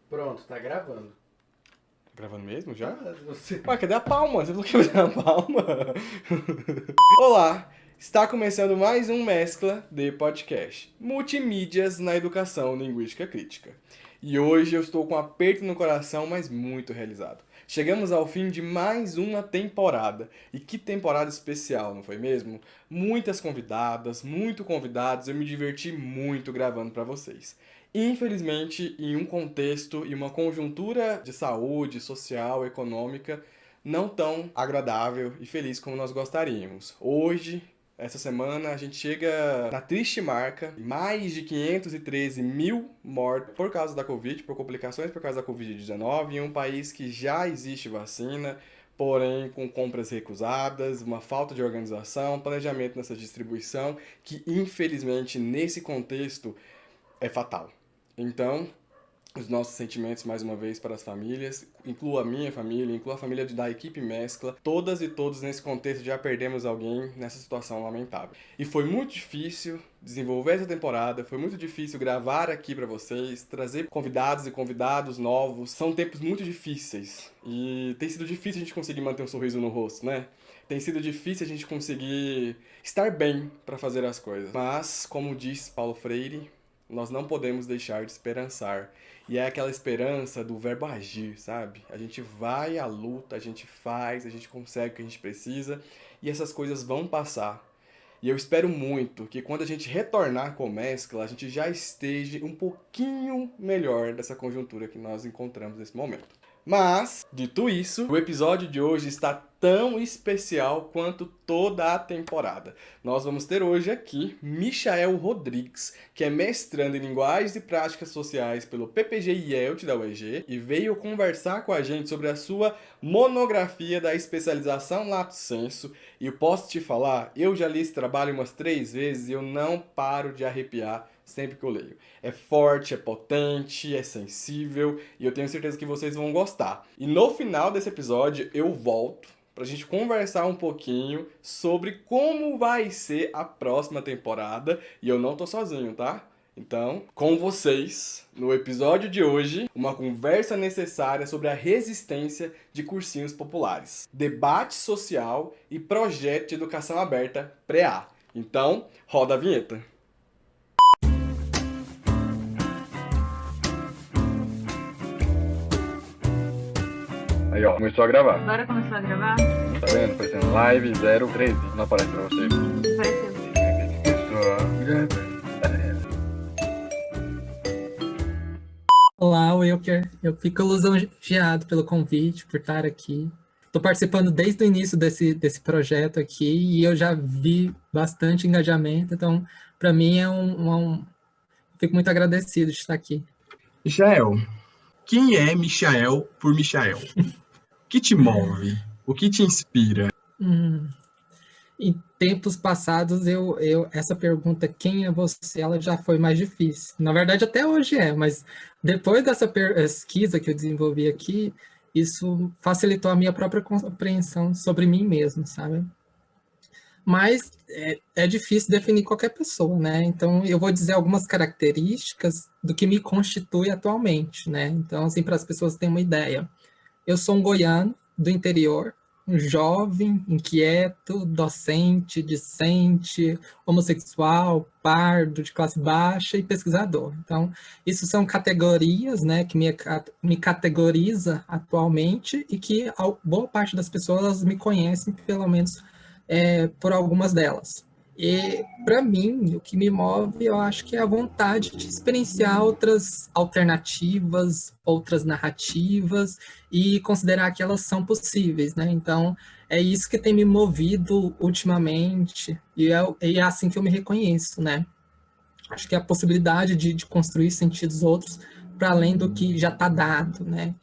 Pronto, tá gravando. Tá gravando mesmo já? Você... Ué, cadê a palma? Você falou que ia fazer a palma? Olá! Está começando mais um Mescla de Podcast. Multimídias na Educação Linguística Crítica. E hoje eu estou com um aperto no coração, mas muito realizado. Chegamos ao fim de mais uma temporada. E que temporada especial, não foi mesmo? Muitas convidadas, muito convidados, eu me diverti muito gravando para vocês. Infelizmente, em um contexto e uma conjuntura de saúde, social, econômica, não tão agradável e feliz como nós gostaríamos. Hoje, essa semana, a gente chega na triste marca de mais de 513 mil mortos por causa da Covid, por complicações por causa da Covid-19, em um país que já existe vacina, porém com compras recusadas, uma falta de organização, planejamento nessa distribuição, que infelizmente nesse contexto é fatal. Então, os nossos sentimentos mais uma vez para as famílias, incluo a minha família, incluo a família da equipe Mescla, todas e todos nesse contexto já perdemos alguém nessa situação lamentável. E foi muito difícil desenvolver essa temporada, foi muito difícil gravar aqui para vocês, trazer convidados e convidados novos. São tempos muito difíceis e tem sido difícil a gente conseguir manter um sorriso no rosto, né? Tem sido difícil a gente conseguir estar bem para fazer as coisas. Mas, como diz Paulo Freire, nós não podemos deixar de esperançar. E é aquela esperança do verbo agir, sabe? A gente vai à luta, a gente faz, a gente consegue o que a gente precisa e essas coisas vão passar. E eu espero muito que quando a gente retornar com o Mescla, a gente já esteja um pouquinho melhor dessa conjuntura que nós encontramos nesse momento. Mas, dito isso, o episódio de hoje está tão especial quanto toda a temporada. Nós vamos ter hoje aqui Michael Rodrigues, que é mestrando em Linguagens e Práticas Sociais pelo PPG-IELT da UEG e veio conversar com a gente sobre a sua monografia da especialização Lato Sensu. E eu posso te falar, eu já li esse trabalho umas 3 vezes e eu não paro de arrepiar sempre que eu leio. É forte, é potente, é sensível e eu tenho certeza que vocês vão gostar. E no final desse episódio eu volto pra gente conversar um pouquinho sobre como vai ser a próxima temporada e eu não tô sozinho, tá? Então, com vocês, no episódio de hoje, uma conversa necessária sobre a resistência de cursinhos populares, debate social e projeto de educação aberta pré-A. Então, roda a vinheta. Aí, ó, começou a gravar. Agora começou a gravar? Tá vendo? Aparecendo live 013. Não aparece pra você. Apareceu. Começou a gravar. Olá, Wilker. Eu fico lisonjeado pelo convite, por estar aqui. Estou participando desde o início desse projeto aqui e eu já vi bastante engajamento, então, para mim, fico muito agradecido de estar aqui. Michael, quem é Michael por Michael? O que te move? O que te inspira? Em tempos passados, essa pergunta, quem é você, ela já foi mais difícil. Na verdade, até hoje mas depois dessa pesquisa que eu desenvolvi aqui, isso facilitou a minha própria compreensão sobre mim mesmo, sabe? Mas é difícil definir qualquer pessoa, né? Então, eu vou dizer algumas características do que me constitui atualmente, né? Então, assim, para as pessoas terem uma ideia. Eu sou um goiano do interior, um jovem, inquieto, docente, discente, homossexual, pardo, de classe baixa e pesquisador. Então, isso são categorias, né, que me categoriza atualmente e que a boa parte das pessoas me conhecem, pelo menos por algumas delas. E, para mim, o que me move, eu acho que é a vontade de experienciar outras alternativas, outras narrativas e considerar que elas são possíveis, né? Então, é isso que tem me movido ultimamente e é assim que eu me reconheço, né? Acho que é a possibilidade de construir sentidos outros para além do que já está dado, né?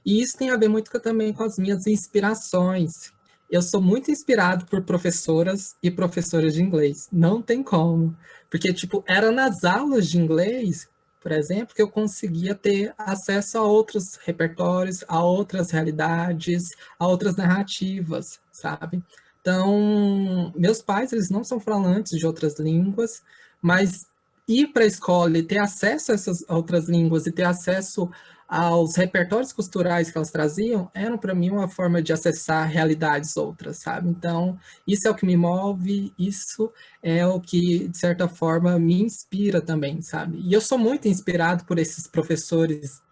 E isso tem a ver muito também com as minhas inspirações. Eu sou muito inspirado por professoras e professores de inglês. Não tem como. Porque, tipo, era nas aulas de inglês, por exemplo, que eu conseguia ter acesso a outros repertórios, a outras realidades, a outras narrativas, sabe? Então, meus pais, eles não são falantes de outras línguas, mas ir para a escola e ter acesso a essas outras línguas e ter acesso aos repertórios culturais que elas traziam, eram para mim uma forma de acessar realidades outras, sabe? Então, isso é o que me move, isso é o que, de certa forma, me inspira também, sabe? E eu sou muito inspirado por esses professores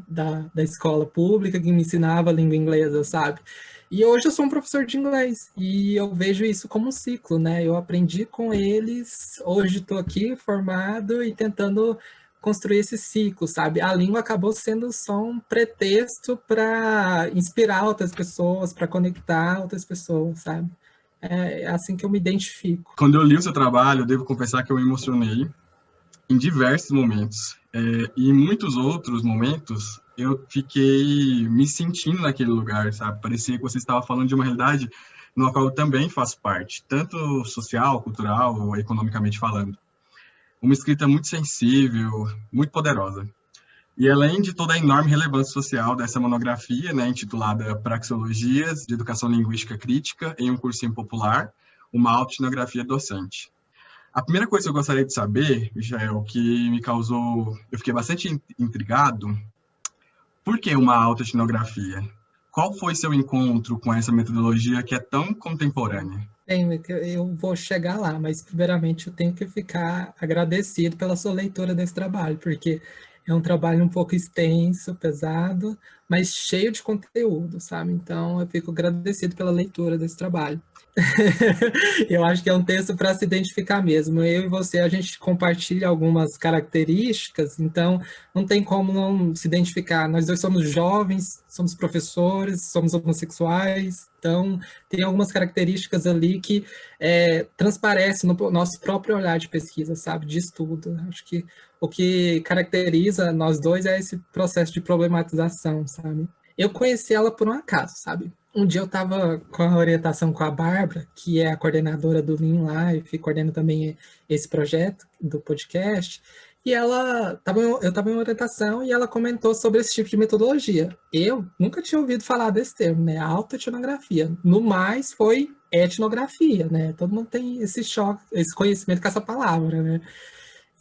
da escola pública que me ensinava a língua inglesa, sabe? E hoje eu sou um professor de inglês e eu vejo isso como um ciclo, né? Eu aprendi com eles, hoje estou aqui formado e tentando construir esse ciclo, sabe? A língua acabou sendo só um pretexto para inspirar outras pessoas, para conectar outras pessoas, sabe? É assim que eu me identifico. Quando eu li o seu trabalho, eu devo confessar que eu me emocionei em diversos momentos. E em muitos outros momentos, eu fiquei me sentindo naquele lugar, sabe? Parecia que você estava falando de uma realidade na qual eu também faço parte, tanto social, cultural ou economicamente falando. Uma escrita muito sensível, muito poderosa. E além de toda a enorme relevância social dessa monografia, né, intitulada Praxeologias de Educação Linguística Crítica em um cursinho popular, uma autoetnografia docente. A primeira coisa que eu gostaria de saber, Michael, que me causou... Eu fiquei bastante intrigado. Por que uma autoetnografia? Qual foi seu encontro com essa metodologia que é tão contemporânea? Eu vou chegar lá, mas primeiramente eu tenho que ficar agradecido pela sua leitura desse trabalho, porque é um trabalho um pouco extenso, pesado, mas cheio de conteúdo, sabe? Então eu fico agradecido pela leitura desse trabalho. Eu acho que é um texto para se identificar mesmo. Eu e você, a gente compartilha algumas características, então não tem como não se identificar. Nós dois somos jovens, somos professores, somos homossexuais, então tem algumas características ali que transparecem no nosso próprio olhar de pesquisa, sabe, de estudo. Acho que o que caracteriza nós dois é esse processo de problematização, sabe? Eu conheci ela por um acaso, sabe? Um dia eu estava com a orientação com a Bárbara, que é a coordenadora do Lean Life, coordena também esse projeto do podcast, e eu estava em orientação e ela comentou sobre esse tipo de metodologia. Eu nunca tinha ouvido falar desse termo, né? Autoetnografia. No mais, foi etnografia, né? Todo mundo tem esse choque, esse conhecimento com essa palavra, né?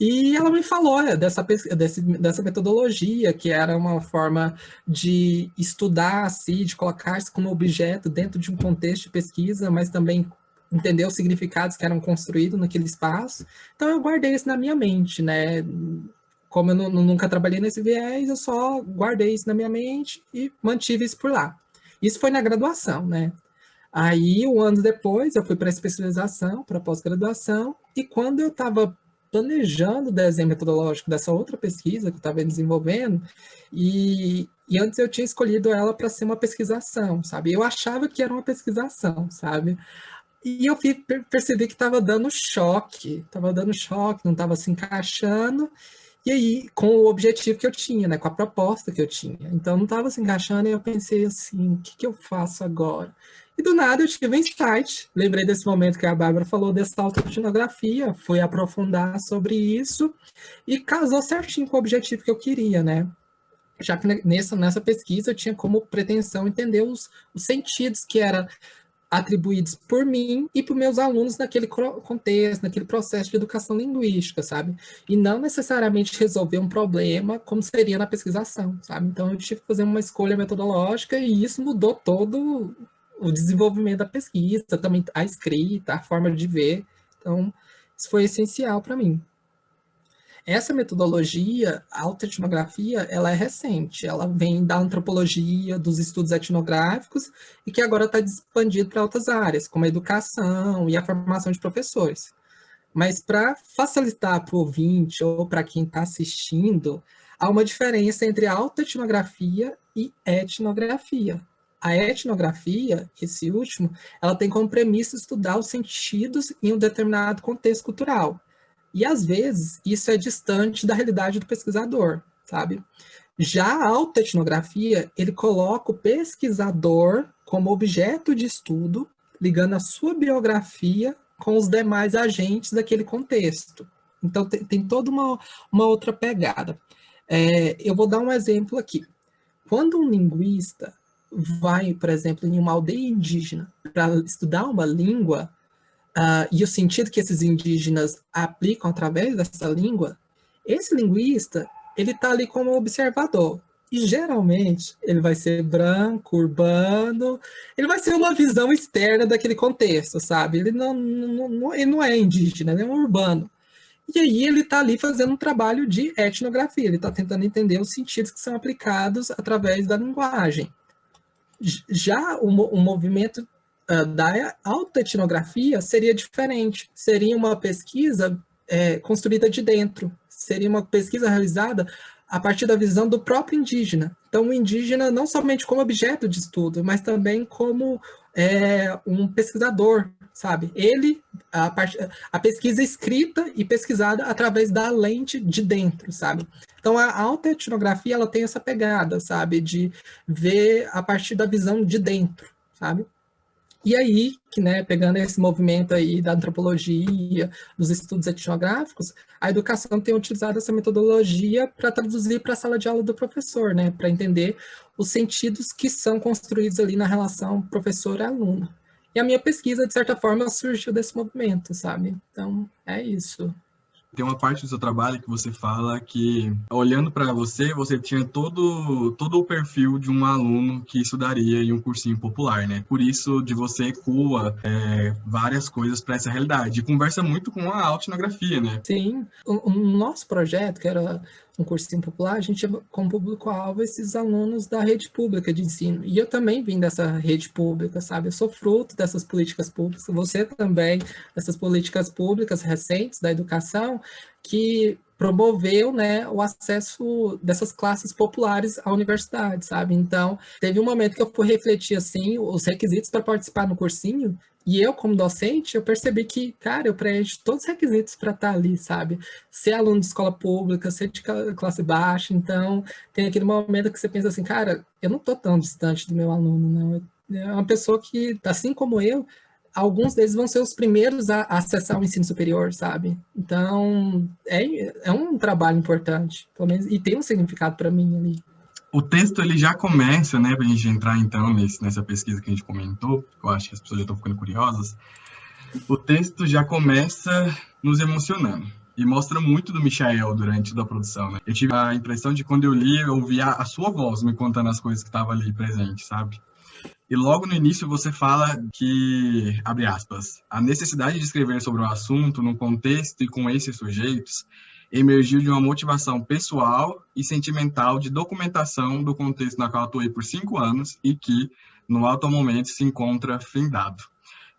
E ela me falou dessa metodologia, que era uma forma de estudar, assim, de colocar-se como objeto dentro de um contexto de pesquisa, mas também entender os significados que eram construídos naquele espaço. Então eu guardei isso na minha mente, né? Como eu nunca trabalhei nesse viés, eu só guardei isso na minha mente e mantive isso por lá. Isso foi na graduação, né? Aí, um ano depois, eu fui para a especialização, para a pós-graduação, e quando eu estava planejando o desenho metodológico dessa outra pesquisa que eu estava desenvolvendo, e antes eu tinha escolhido ela para ser uma pesquisação, sabe? Eu achava que era uma pesquisação, sabe? E eu percebi que estava dando choque, não estava se encaixando, e aí, com o objetivo que eu tinha, né, com a proposta que eu tinha. Então, não estava se encaixando, e eu pensei assim, o que eu faço agora? E do nada eu tive um insight, lembrei desse momento que a Bárbara falou dessa autoetnografia, fui aprofundar sobre isso, e casou certinho com o objetivo que eu queria, né? Já que nessa pesquisa eu tinha como pretensão entender os sentidos que eram atribuídos por mim e por meus alunos naquele contexto, naquele processo de educação linguística, sabe? E não necessariamente resolver um problema como seria na pesquisação, sabe? Então eu tive que fazer uma escolha metodológica e isso mudou todo o desenvolvimento da pesquisa, também a escrita, a forma de ver. Então isso foi essencial para mim. Essa metodologia, a autoetnografia, ela é recente, ela vem da antropologia, dos estudos etnográficos, e que agora está expandido para outras áreas, como a educação e a formação de professores. Mas para facilitar para o ouvinte ou para quem está assistindo, há uma diferença entre autoetnografia e etnografia. A etnografia, esse último, ela tem como premissa estudar os sentidos em um determinado contexto cultural. E, às vezes, isso é distante da realidade do pesquisador, sabe? Já a autoetnografia, ele coloca o pesquisador como objeto de estudo, ligando a sua biografia com os demais agentes daquele contexto. Então, tem toda uma outra pegada. Eu vou dar um exemplo aqui. Quando um linguista vai, por exemplo, em uma aldeia indígena para estudar uma língua, e o sentido que esses indígenas aplicam através dessa língua, esse linguista, ele está ali como observador. E geralmente ele vai ser branco, urbano, ele vai ser uma visão externa daquele contexto, sabe? Ele não é indígena, ele é um urbano. E aí ele está ali fazendo um trabalho de etnografia, ele está tentando entender os sentidos que são aplicados através da linguagem. Já o movimento da autoetnografia seria diferente, seria uma pesquisa construída de dentro, seria uma pesquisa realizada a partir da visão do próprio indígena. Então, o indígena não somente como objeto de estudo, mas também como um pesquisador, sabe? A pesquisa escrita e pesquisada através da lente de dentro, sabe? Então, a autoetnografia, ela tem essa pegada, sabe? De ver a partir da visão de dentro, sabe? E aí, que, né, pegando esse movimento aí da antropologia, dos estudos etnográficos, a educação tem utilizado essa metodologia para traduzir para a sala de aula do professor, né, para entender os sentidos que são construídos ali na relação professor-aluno. E a minha pesquisa, de certa forma, surgiu desse movimento, sabe? Então, é isso. Tem uma parte do seu trabalho que você fala que, olhando para você, você tinha todo o perfil de um aluno que estudaria em um cursinho popular, né? Por isso, de você ecoa várias coisas para essa realidade. E conversa muito com a autoetnografia, né? Sim. O nosso projeto, que era um cursinho popular, a gente tinha como público-alvo esses alunos da rede pública de ensino. E eu também vim dessa rede pública, sabe? Eu sou fruto dessas políticas públicas, você também, dessas políticas públicas recentes da educação, que promoveu, né, o acesso dessas classes populares à universidade, sabe? Então, teve um momento que eu fui refletir, assim, os requisitos para participar no cursinho, e eu, como docente, eu percebi que, cara, eu preencho todos os requisitos para estar ali, sabe? Ser aluno de escola pública, ser de classe baixa, então tem aquele momento que você pensa assim, cara, eu não estou tão distante do meu aluno, não. É uma pessoa que, assim como eu, alguns deles vão ser os primeiros a acessar o ensino superior, sabe? Então, é um trabalho importante, pelo menos, e tem um significado para mim ali. O texto, ele já começa, né, para a gente entrar, então, nessa pesquisa que a gente comentou, que eu acho que as pessoas já estão ficando curiosas. O texto já começa nos emocionando. E mostra muito do Michael durante a produção, né? Eu tive a impressão de, quando eu li, eu ouvia a sua voz me contando as coisas que estavam ali presentes, sabe? E logo no início você fala que, abre aspas, a necessidade de escrever sobre o assunto no contexto e com esses sujeitos emergiu de uma motivação pessoal e sentimental de documentação do contexto na qual atuei por 5 anos e que, no atual momento, se encontra findado.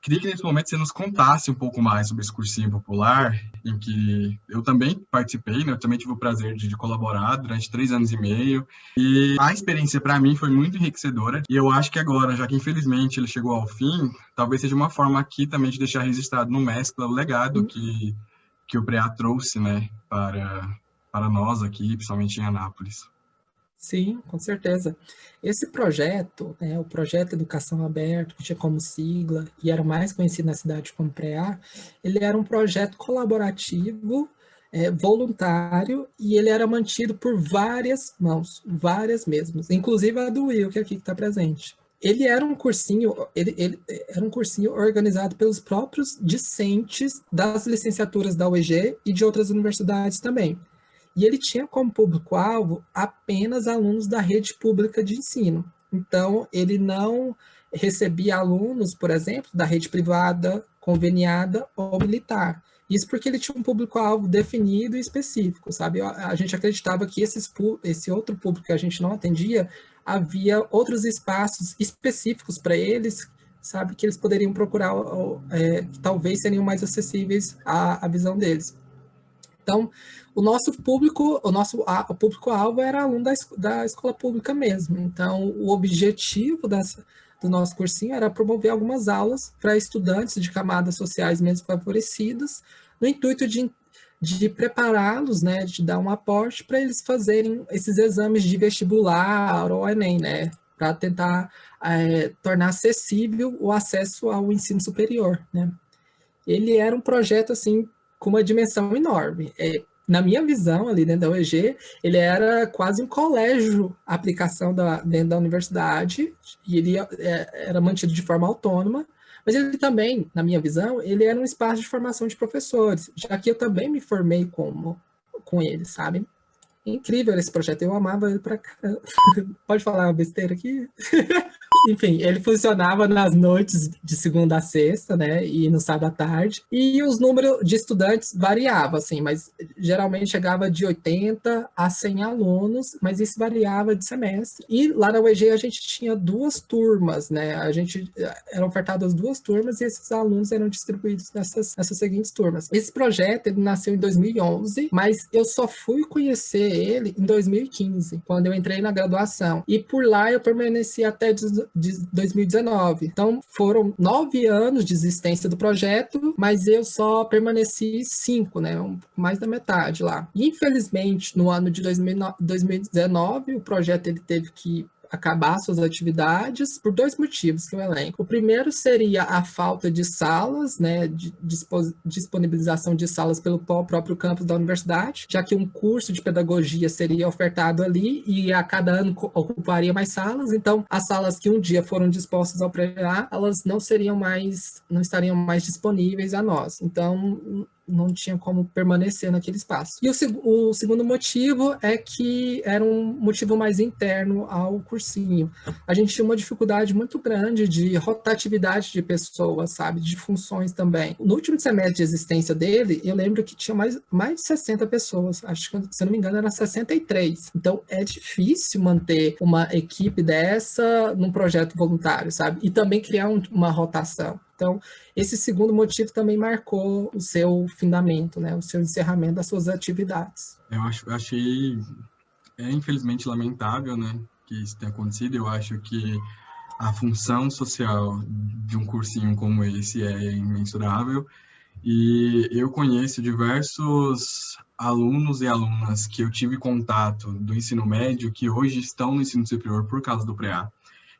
Queria que nesse momento você nos contasse um pouco mais sobre esse cursinho popular, em que eu também participei, né? Eu também tive o prazer de colaborar durante 3 anos e meio, e a experiência para mim foi muito enriquecedora, e eu acho que agora, já que infelizmente ele chegou ao fim, talvez seja uma forma aqui também de deixar registrado no Mescla o legado que o PREA trouxe, né, para nós aqui, principalmente em Anápolis. Sim, com certeza. Esse projeto, né, o Projeto Educação Aberta, que tinha como sigla, e era mais conhecido na cidade como PREA, ele era um projeto colaborativo, voluntário, e ele era mantido por várias mãos, várias mesmas, inclusive a do Will, que é aqui que está presente. Ele era um cursinho, ele era um cursinho organizado pelos próprios discentes das licenciaturas da UEG e de outras universidades também. E ele tinha como público-alvo apenas alunos da rede pública de ensino. Então, ele não recebia alunos, por exemplo, da rede privada, conveniada ou militar. Isso porque ele tinha um público-alvo definido e específico, sabe? A gente acreditava que esse outro público que a gente não atendia, havia outros espaços específicos para eles, sabe? Que eles poderiam procurar, que talvez seriam mais acessíveis à visão deles. Então, o nosso público, o público-alvo era aluno da escola pública mesmo. Então, o objetivo do nosso cursinho era promover algumas aulas para estudantes de camadas sociais menos favorecidas, no intuito de prepará-los, né, de dar um aporte para eles fazerem esses exames de vestibular ou Enem, né, para tentar tornar acessível o acesso ao ensino superior, né. Ele era um projeto, assim, com uma dimensão enorme. Na minha visão, ali dentro da UEG, ele era quase um colégio, a aplicação dentro da universidade, e ele era mantido de forma autônoma, mas ele também, na minha visão, ele era um espaço de formação de professores, já que eu também me formei com ele, sabe? incrível esse projeto, eu amava ele pra caramba. Pode falar uma besteira aqui? Enfim, ele funcionava nas noites de segunda a sexta, né, e no sábado à tarde, e os números de estudantes variavam, assim, mas geralmente chegava de 80 a 100 alunos, mas isso variava de semestre. E lá na UEG a gente tinha 2 turmas, né, eram ofertadas 2 turmas e esses alunos eram distribuídos nessas seguintes turmas. Esse projeto, ele nasceu em 2011, mas eu só fui conhecer ele em 2015, quando eu entrei na graduação, e por lá eu permaneci até de 2019. Então, foram 9 anos de existência do projeto, mas eu só permaneci 5, né? Mais da metade lá. Infelizmente, no ano de 2019, o projeto ele teve que acabar suas atividades por 2 motivos que eu elenco. O primeiro seria a falta de salas, né, de disponibilização de salas pelo próprio campus da universidade, já que um curso de pedagogia seria ofertado ali e a cada ano ocuparia mais salas, então as salas que um dia foram dispostas ao PREA, elas não estariam mais disponíveis a nós. Então, não tinha como permanecer naquele espaço. E o segundo motivo é que era um motivo mais interno ao cursinho. A gente tinha uma dificuldade muito grande de rotatividade de pessoas, sabe? De funções também. No último semestre de existência dele, eu lembro que tinha mais de 60 pessoas. Acho que, se eu não me engano, era 63. Então, é difícil manter uma equipe dessa num projeto voluntário, sabe? E também criar uma rotação. Então, esse segundo motivo também marcou o seu findamento, né? O seu encerramento das suas atividades. Eu achei, infelizmente, lamentável, né, que isso tenha acontecido. Eu acho que a função social de um cursinho como esse é imensurável. E eu conheço diversos alunos e alunas que eu tive contato do ensino médio que hoje estão no ensino superior por causa do PREA.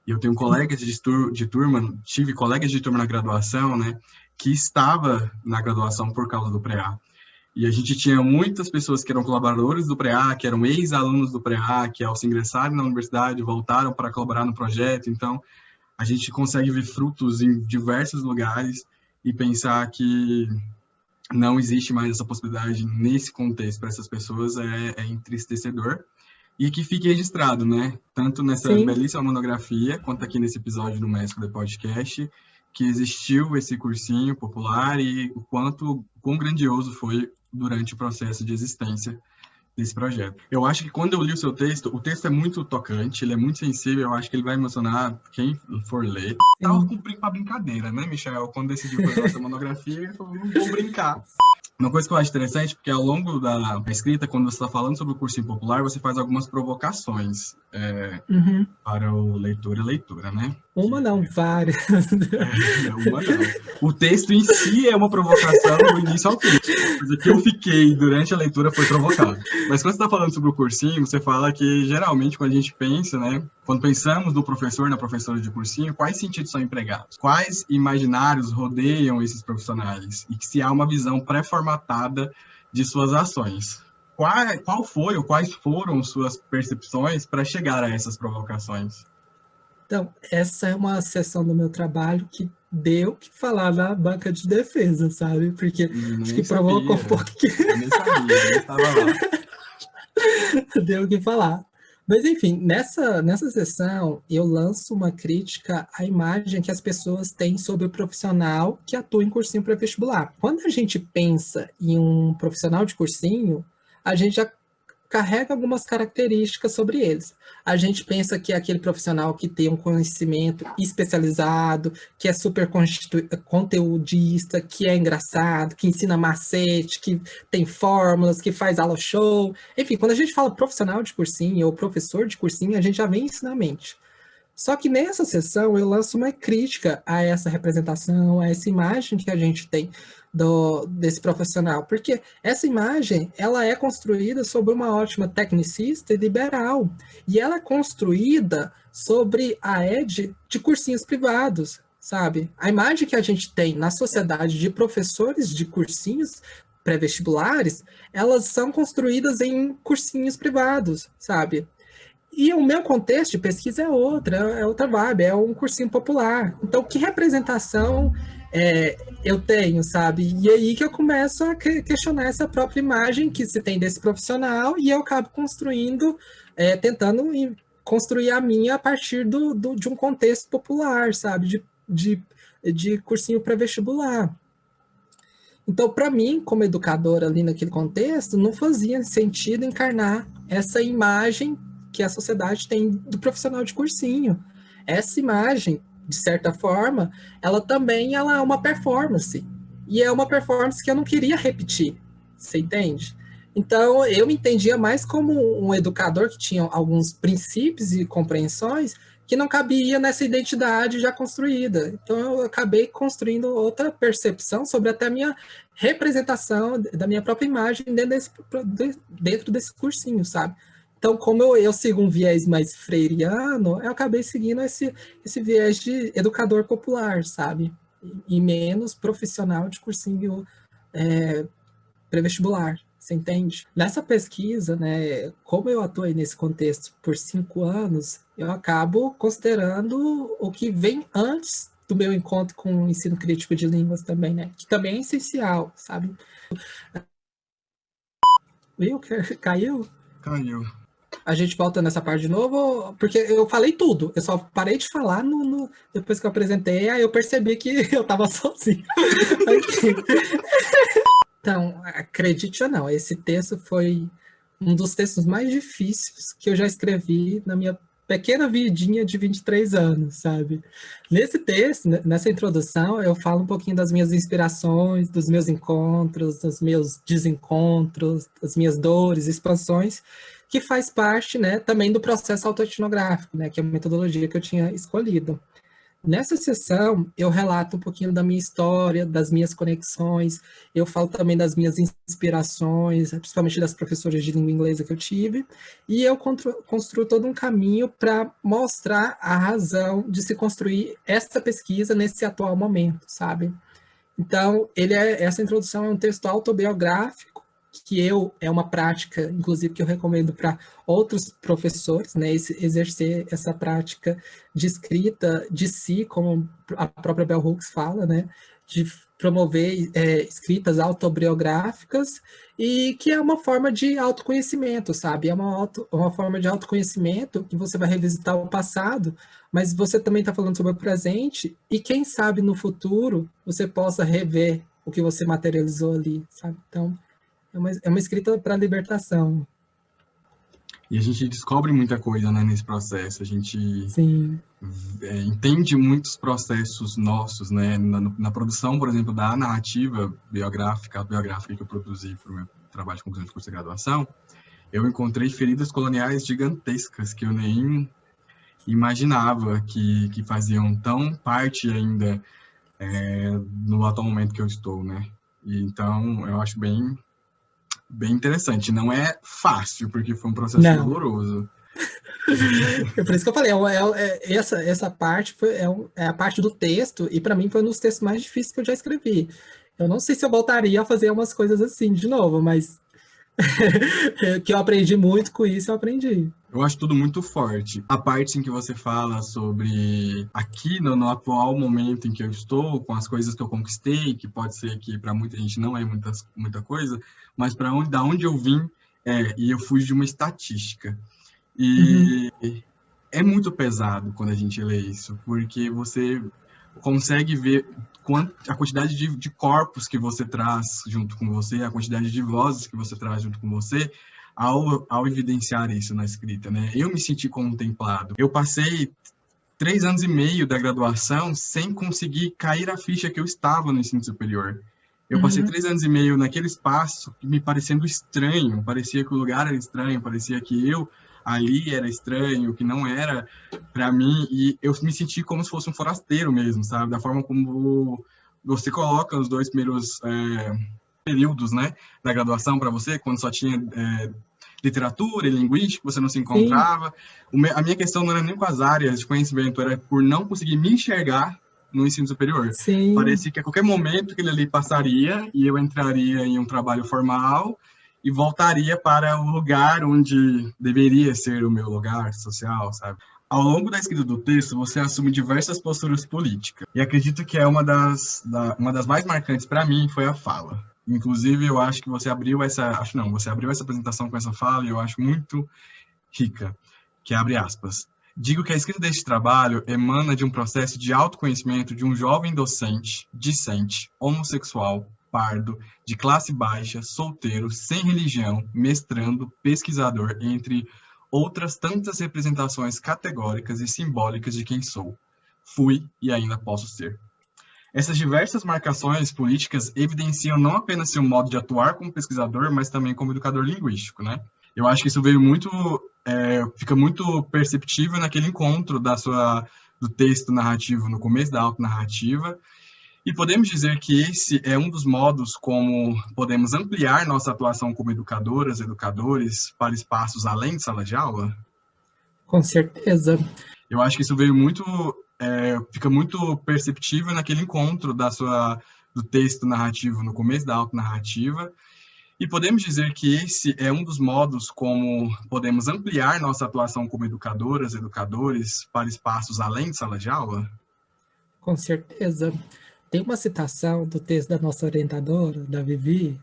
E eu tenho colegas de turma, tive colegas de turma na graduação, né, que estava na graduação por causa do PREA. E a gente tinha muitas pessoas que eram colaboradores do PREA, que eram ex-alunos do PREA, que ao se ingressarem na universidade voltaram para colaborar no projeto. Então, a gente consegue ver frutos em diversos lugares e pensar que não existe mais essa possibilidade nesse contexto para essas pessoas é entristecedor. E que fique registrado, né? Tanto nessa Sim. belíssima monografia, quanto aqui nesse episódio do Mescla Podcast, que existiu esse cursinho popular e quão grandioso foi durante o processo de existência desse projeto. Eu acho que quando eu li o seu texto, o texto é muito tocante, ele é muito sensível, eu acho que ele vai emocionar quem for ler. Tava cumprindo pra brincadeira, né, Michel? Quando decidiu fazer essa monografia, ele falou, não vou brincar. Uma coisa que eu acho interessante, porque ao longo da escrita, quando você está falando sobre o cursinho popular, você faz algumas provocações para o leitor e leitora, né? Uma não, várias. Uma não. O texto em si é uma provocação do início ao fim. A coisa que eu fiquei durante a leitura foi provocado. Mas quando você está falando sobre o cursinho, você fala que geralmente quando a gente pensa, né? Quando pensamos no professor, na professora de cursinho, quais sentidos são empregados? Quais imaginários rodeiam esses profissionais? E que se há uma visão pré-formatada de suas ações. Qual foi ou quais foram suas percepções para chegar a essas provocações? Então, essa é uma seção do meu trabalho que deu o que falar na banca de defesa, sabe? Porque acho que provocou um pouquinho. Eu nem sabia, eu estava lá. Deu o que falar. Mas, enfim, nessa sessão, eu lanço uma crítica à imagem que as pessoas têm sobre o profissional que atua em cursinho pré-vestibular. Quando a gente pensa em um profissional de cursinho, a gente já carrega algumas características sobre eles. A gente pensa que é aquele profissional que tem um conhecimento especializado, que é super conteudista, que é engraçado, que ensina macete, que tem fórmulas, que faz aula show. Enfim, quando a gente fala profissional de cursinho ou professor de cursinho, a gente já vem isso na mente. Só que nessa sessão eu lanço uma crítica a essa representação, a essa imagem que a gente tem desse profissional, porque essa imagem ela é construída sobre uma ótima tecnicista e liberal, e ela é construída sobre a égide de cursinhos privados, sabe? A imagem que a gente tem na sociedade de professores de cursinhos pré-vestibulares, elas são construídas em cursinhos privados, sabe? E o meu contexto de pesquisa é outra vibe, é um cursinho popular. Então, que representação eu tenho, sabe? E aí que eu começo a questionar essa própria imagem que se tem desse profissional e eu acabo construindo, tentando construir a minha a partir de um contexto popular, sabe? De cursinho pré-vestibular. Então, para mim, como educadora ali naquele contexto, não fazia sentido encarnar essa imagem que a sociedade tem do profissional de cursinho. Essa imagem, de certa forma, ela é uma performance. E é uma performance que eu não queria repetir, você entende? Então, eu me entendia mais como um educador que tinha alguns princípios e compreensões que não cabia nessa identidade já construída. Então, eu acabei construindo outra percepção sobre até a minha representação da minha própria imagem dentro desse cursinho, sabe? Então, como eu sigo um viés mais freiriano, eu acabei seguindo esse viés de educador popular, sabe? E menos profissional de cursinho pré-vestibular, você entende? Nessa pesquisa, né, como eu atuei nesse contexto por 5 anos, eu acabo considerando o que vem antes do meu encontro com o ensino crítico de línguas também, né? Que também é essencial, sabe? Viu? Caiu? Caiu. A gente volta nessa parte de novo, porque eu falei tudo. Eu só parei de falar depois que eu apresentei, aí eu percebi que eu estava sozinho. Então, acredite ou não, esse texto foi um dos textos mais difíceis que eu já escrevi na minha pequena vidinha de 23 anos, sabe? Nesse texto, nessa introdução, eu falo um pouquinho das minhas inspirações, dos meus encontros, dos meus desencontros, das minhas dores, expansões, que faz parte, né, também do processo autoetnográfico, né, que é a metodologia que eu tinha escolhido. Nessa sessão, eu relato um pouquinho da minha história, das minhas conexões, eu falo também das minhas inspirações, principalmente das professoras de língua inglesa que eu tive, e eu construo todo um caminho para mostrar a razão de se construir essa pesquisa nesse atual momento, sabe? Então, essa introdução é um texto autobiográfico, que é uma prática, inclusive, que eu recomendo para outros professores, né, exercer essa prática de escrita de si, como a própria Bell Hooks fala, né, de promover escritas autobiográficas, e que é uma forma de autoconhecimento, sabe? É uma forma de autoconhecimento que você vai revisitar o passado, mas você também está falando sobre o presente, e quem sabe no futuro você possa rever o que você materializou ali, sabe? Então, é uma escrita para libertação. E a gente descobre muita coisa, né, nesse processo. A gente Sim. Entende muitos processos nossos, né, na produção, por exemplo, da narrativa biográfica que eu produzi para o meu trabalho de conclusão de curso de graduação. Eu encontrei feridas coloniais gigantescas que eu nem imaginava que faziam tão parte ainda no atual momento que eu estou, né. E, então, eu acho bem interessante. Não é fácil, porque foi um processo doloroso. É por isso que eu falei, essa parte é a parte do texto, e para mim foi um dos textos mais difíceis que eu já escrevi. Eu não sei se eu voltaria a fazer umas coisas assim de novo, mas que eu aprendi muito com isso, eu aprendi. Eu acho tudo muito forte. A parte em que você fala sobre aqui no atual momento em que eu estou, com as coisas que eu conquistei, que pode ser que para muita gente não é muita coisa, mas da onde eu vim, e eu fui de uma estatística. E é muito pesado quando a gente lê isso, porque você consegue ver a quantidade de corpos que você traz junto com você, a quantidade de vozes que você traz junto com você, ao evidenciar isso na escrita, né? Eu me senti contemplado. Eu passei 3 anos e meio da graduação sem conseguir cair a ficha que eu estava no ensino superior. Eu passei 3 anos e meio naquele espaço me parecendo estranho, parecia que o lugar era estranho, parecia que eu ali era estranho, que não era para mim, e eu me senti como se fosse um forasteiro mesmo, sabe? Da forma como você coloca os 2 primeiros períodos, né, da graduação para você, quando só tinha literatura e linguística, você não se encontrava. A minha questão não era nem com as áreas de conhecimento, era por não conseguir me enxergar no ensino superior. Sim. Parecia que a qualquer momento aquele ali passaria e eu entraria em um trabalho formal e voltaria para o lugar onde deveria ser o meu lugar social, sabe? Ao longo da escrita do texto, você assume diversas posturas políticas, e acredito que uma das mais marcantes para mim foi a fala. Inclusive, eu acho que você abriu essa apresentação com essa fala, e eu acho muito rica, que abre aspas. Digo que a escrita deste trabalho emana de um processo de autoconhecimento de um jovem docente, discente, homossexual, pardo, de classe baixa, solteiro, sem religião, mestrando, pesquisador, entre outras tantas representações categóricas e simbólicas de quem sou, fui e ainda posso ser. Essas diversas marcações políticas evidenciam não apenas seu modo de atuar como pesquisador, mas também como educador linguístico, né? Eu acho que isso fica muito perceptível naquele encontro do texto narrativo no começo da autonarrativa, e podemos dizer que esse é um dos modos como podemos ampliar nossa atuação como educadoras, educadores, para espaços além de sala de aula? Com certeza. Eu acho que isso fica muito perceptível naquele encontro do texto narrativo no começo da autonarrativa, e podemos dizer que esse é um dos modos como podemos ampliar nossa atuação como educadoras, educadores, para espaços além de sala de aula? Com certeza. Tem uma citação do texto da nossa orientadora, da Vivi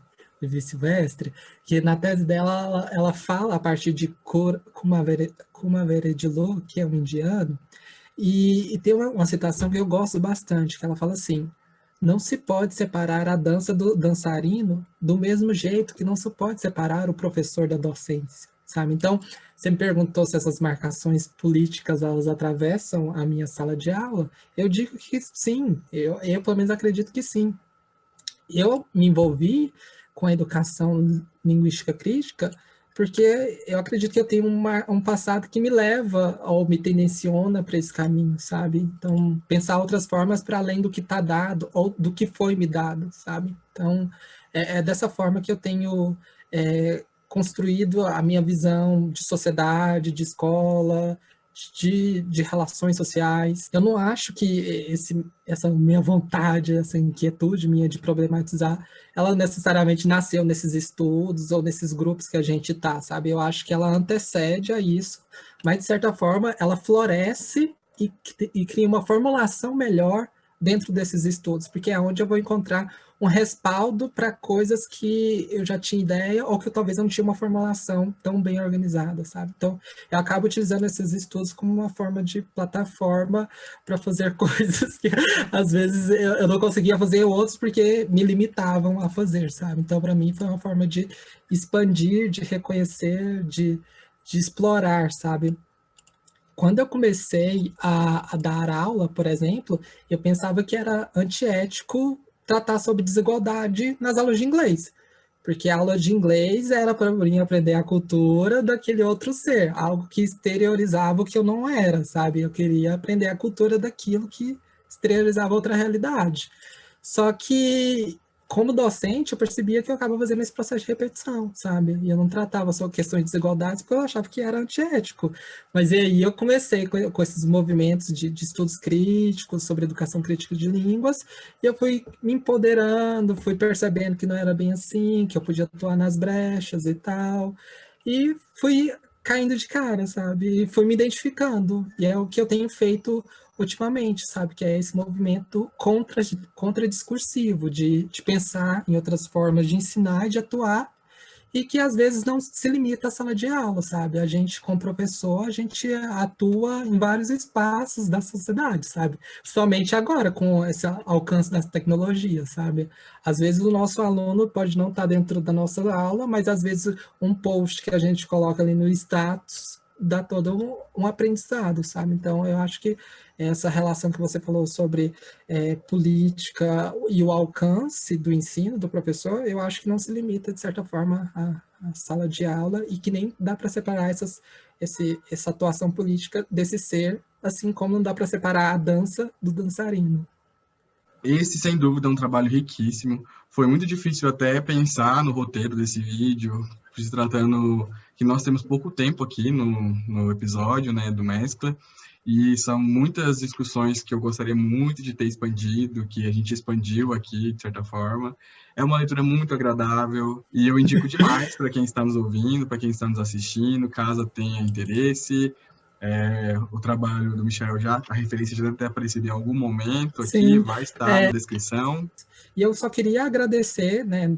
Silvestre, que na tese dela ela fala a partir de Kumaveredilo, que é um indiano, e tem uma citação que eu gosto bastante, que ela fala assim: não se pode separar a dança do dançarino do mesmo jeito que não se pode separar o professor da docência, sabe? Então, você me perguntou se essas marcações políticas elas atravessam a minha sala de aula. Eu digo que sim, eu pelo menos acredito que sim. Eu me envolvi com a educação linguística crítica porque eu acredito que eu tenho um passado que me leva ou me tendenciona para esse caminho, sabe? Então, pensar outras formas para além do que está dado ou do que foi me dado, sabe? Então, é dessa forma que eu tenho construído a minha visão de sociedade, de escola, de relações sociais. Eu não acho que essa minha vontade, essa inquietude minha de problematizar, ela necessariamente nasceu nesses estudos ou nesses grupos que a gente tá, sabe? Eu acho que ela antecede a isso, mas de certa forma ela floresce e cria uma formulação melhor dentro desses estudos, porque é onde eu vou encontrar um respaldo para coisas que eu já tinha ideia ou que talvez eu não tinha uma formulação tão bem organizada, sabe? Então, eu acabo utilizando esses estudos como uma forma de plataforma para fazer coisas que às vezes eu não conseguia fazer outros porque me limitavam a fazer, sabe? Então, para mim, foi uma forma de expandir, de reconhecer, de explorar, sabe? Quando eu comecei a dar aula, por exemplo, eu pensava que era antiético tratar sobre desigualdade nas aulas de inglês, porque a aula de inglês era para mim aprender a cultura daquele outro ser, algo que exteriorizava o que eu não era, sabe? Eu queria aprender a cultura daquilo que exteriorizava outra realidade. Só que, como docente, eu percebia que eu acabava fazendo esse processo de repetição, sabe? E eu não tratava só questões de desigualdades porque eu achava que era antiético. Mas e aí eu comecei com esses movimentos de estudos críticos sobre educação crítica de línguas, e eu fui me empoderando, fui percebendo que não era bem assim, que eu podia atuar nas brechas e tal, e fui caindo de cara, sabe? E fui me identificando, e é o que eu tenho feito ultimamente, sabe? Que é esse movimento contra-discursivo, de pensar em outras formas de ensinar e de atuar, e que às vezes não se limita à sala de aula, sabe? A gente, como professor, a gente atua em vários espaços da sociedade, sabe? Somente agora, com esse alcance das tecnologias, sabe? Às vezes o nosso aluno pode não estar dentro da nossa aula, mas às vezes um post que a gente coloca ali no status dá todo um aprendizado, sabe? Então, eu acho que essa relação que você falou sobre política e o alcance do ensino do professor, eu acho que não se limita, de certa forma, à sala de aula e que nem dá para separar essa atuação política desse ser, assim como não dá para separar a dança do dançarino. Esse, sem dúvida, é um trabalho riquíssimo. Foi muito difícil até pensar no roteiro desse vídeo, se tratando que nós temos pouco tempo aqui no episódio, né, do Mescla, e são muitas discussões que eu gostaria muito de ter expandido, que a gente expandiu aqui, de certa forma. É uma leitura muito agradável e eu indico demais para quem está nos ouvindo, para quem está nos assistindo, caso tenha interesse. O trabalho do Michel a referência já deve ter aparecido em algum momento aqui, Sim, vai estar na descrição. E eu só queria agradecer, né,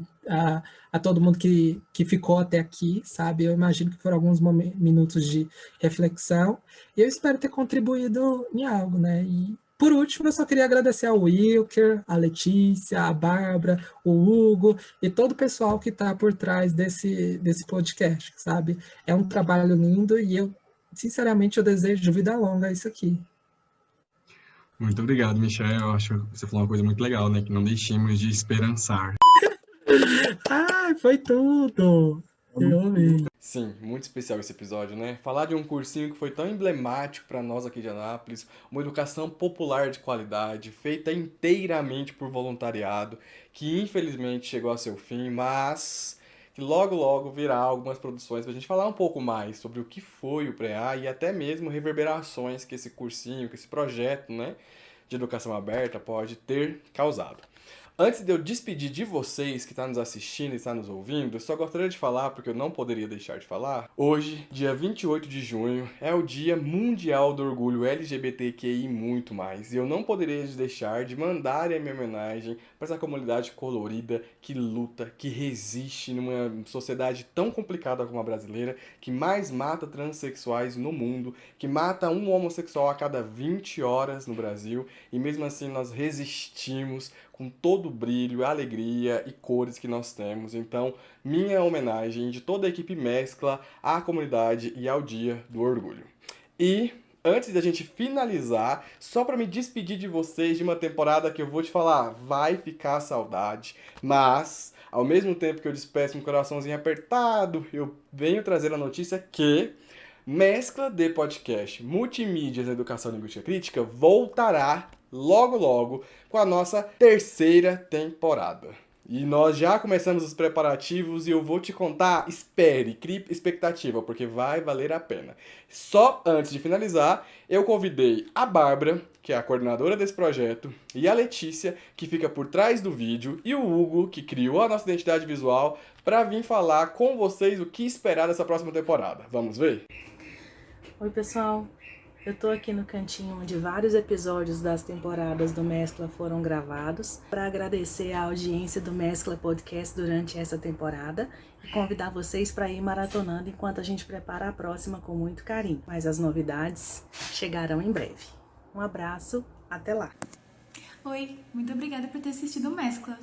a todo mundo que ficou até aqui, sabe? Eu imagino que foram alguns minutos de reflexão e eu espero ter contribuído em algo, né? E, por último, eu só queria agradecer ao Wilker, a Letícia, a Bárbara, o Hugo e todo o pessoal que está por trás desse podcast, sabe? É um trabalho lindo e eu, sinceramente, eu desejo vida longa a isso aqui. Muito obrigado, Michel. Eu acho que você falou uma coisa muito legal, né? Que não deixemos de esperançar. Ai, foi tudo! Eu amei. Sim, muito especial esse episódio, né? Falar de um cursinho que foi tão emblemático para nós aqui de Anápolis, uma educação popular de qualidade, feita inteiramente por voluntariado, que infelizmente chegou a seu fim, mas que logo logo virá algumas produções para a gente falar um pouco mais sobre o que foi o PREA e até mesmo reverberações que esse cursinho, que esse projeto, né, de educação aberta pode ter causado. Antes de eu despedir de vocês que estão nos assistindo e estão nos ouvindo, eu só gostaria de falar, porque eu não poderia deixar de falar, hoje, dia 28 de junho, é o Dia Mundial do Orgulho LGBTQI+, e eu não poderia deixar de mandar a minha homenagem para essa comunidade colorida que luta, que resiste numa sociedade tão complicada como a brasileira, que mais mata transexuais no mundo, que mata um homossexual a cada 20 horas no Brasil, e mesmo assim nós resistimos com todo o brilho, alegria e cores que nós temos. Então, minha homenagem de toda a equipe Mescla à comunidade e ao Dia do Orgulho. E antes da gente finalizar, só para me despedir de vocês de uma temporada que eu vou te falar, vai ficar saudade, mas ao mesmo tempo que eu despeço um coraçãozinho apertado, eu venho trazer a notícia que Mescla de Podcast Multimídias na Educação Linguística Crítica voltará logo logo com a nossa terceira temporada. E nós já começamos os preparativos e eu vou te contar, espere, crie expectativa, porque vai valer a pena. Só antes de finalizar, eu convidei a Bárbara, que é a coordenadora desse projeto, e a Letícia, que fica por trás do vídeo, e o Hugo, que criou a nossa identidade visual, para vir falar com vocês o que esperar dessa próxima temporada. Vamos ver? Oi, pessoal. Eu tô aqui no cantinho onde vários episódios das temporadas do Mescla foram gravados para agradecer a audiência do Mescla Podcast durante essa temporada e convidar vocês para ir maratonando enquanto a gente prepara a próxima com muito carinho. Mas as novidades chegarão em breve. Um abraço, até lá! Oi, muito obrigada por ter assistido o Mescla.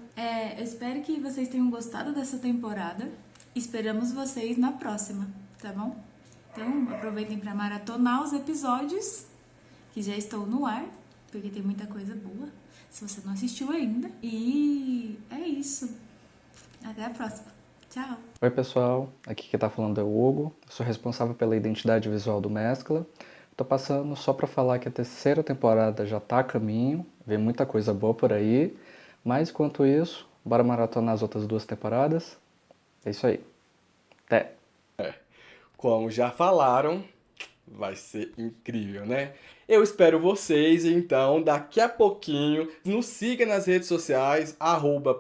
Eu espero que vocês tenham gostado dessa temporada. Esperamos vocês na próxima, tá bom? Então, aproveitem para maratonar os episódios que já estão no ar, porque tem muita coisa boa, se você não assistiu ainda. E é isso. Até a próxima. Tchau. Oi, pessoal. Aqui quem tá falando é o Hugo. Eu sou responsável pela identidade visual do Mescla. Tô passando só para falar que a terceira temporada já tá a caminho. Vem muita coisa boa por aí. Mas, enquanto isso, bora maratonar as outras 2 temporadas. É isso aí. Até! Como já falaram, vai ser incrível, né? Eu espero vocês, então, daqui a pouquinho. Nos siga nas redes sociais,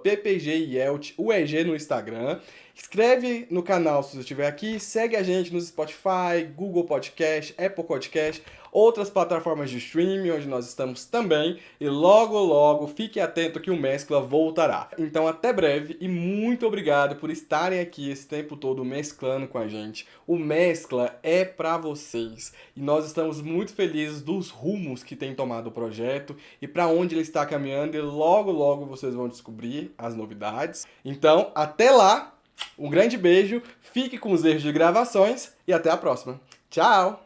@ppgielt, o EG no Instagram. Inscreve no canal se você estiver aqui. Segue a gente no Spotify, Google Podcast, Apple Podcast, outras plataformas de streaming onde nós estamos também. E logo, logo, fique atento que o Mescla voltará. Então, até breve e muito obrigado por estarem aqui esse tempo todo mesclando com a gente. O Mescla é pra vocês. E nós estamos muito felizes dos rumos que tem tomado o projeto e para onde ele está caminhando. E logo, logo vocês vão descobrir as novidades. Então, até lá! Um grande beijo, fique com os erros de gravações e até a próxima. Tchau!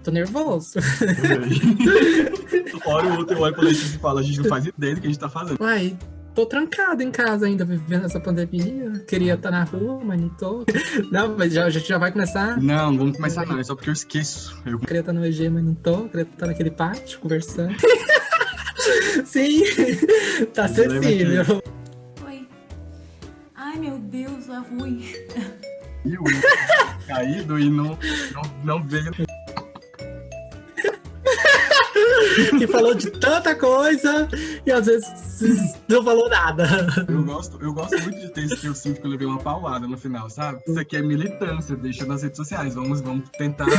Tô nervoso. Hora o outro olha pra Letícia e fala, a gente não faz ideia do que a gente tá fazendo. Uai, tô trancado em casa ainda, vivendo essa pandemia. Queria estar na rua, mas não tô. Não, mas a gente já vai começar. Não vamos começar não, é só porque eu esqueço. Queria estar no EG, mas não tô. Queria estar naquele pátio, conversando. Sim, tá acessível. Oi. Ai, meu Deus, é ruim. E o caído e não veio. Que falou de tanta coisa e às vezes não falou nada. Eu gosto muito de ter esse que eu sinto que eu levei uma paulada no final, sabe? Isso aqui é militância, deixa nas redes sociais. Vamos tentar. A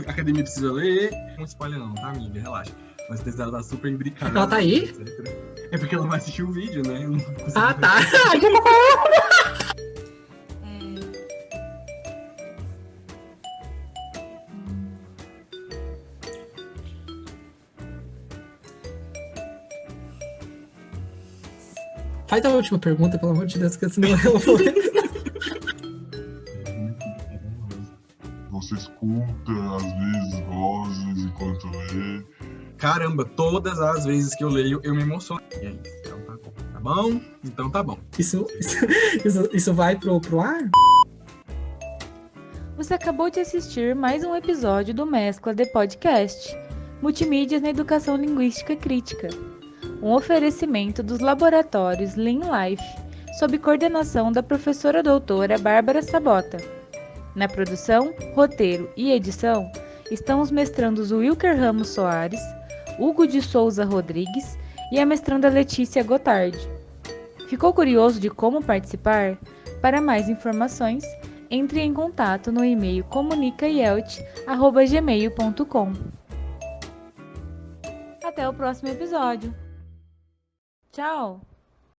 academia precisa ler. Não spoiler não, tá, amiga? Relaxa. Mas precisa ela tá super imbricada. Ela tá aí? Etc. É porque ela vai assistir o vídeo, né? Eu não consigo Ah, tá. Faz a última pergunta, pelo amor de Deus, que senão eu vou. Você escuta, às vezes, vozes enquanto lê. Caramba, todas as vezes que eu leio, eu me emociono. E é isso, então tá bom. Tá bom? Então tá bom. Isso vai pro ar? Você acabou de assistir mais um episódio do Mescla The Podcast, Multimídias na Educação Linguística Crítica. Um oferecimento dos laboratórios Lean Life, sob coordenação da professora doutora Bárbara Sabota. Na produção, roteiro e edição estão os mestrandos Wilker Ramos Soares, Hugo de Souza Rodrigues e a mestranda Letícia Gotardi. Ficou curioso de como participar? Para mais informações, entre em contato no e-mail comunicaielt@gmail.com. Até o próximo episódio. Tchau!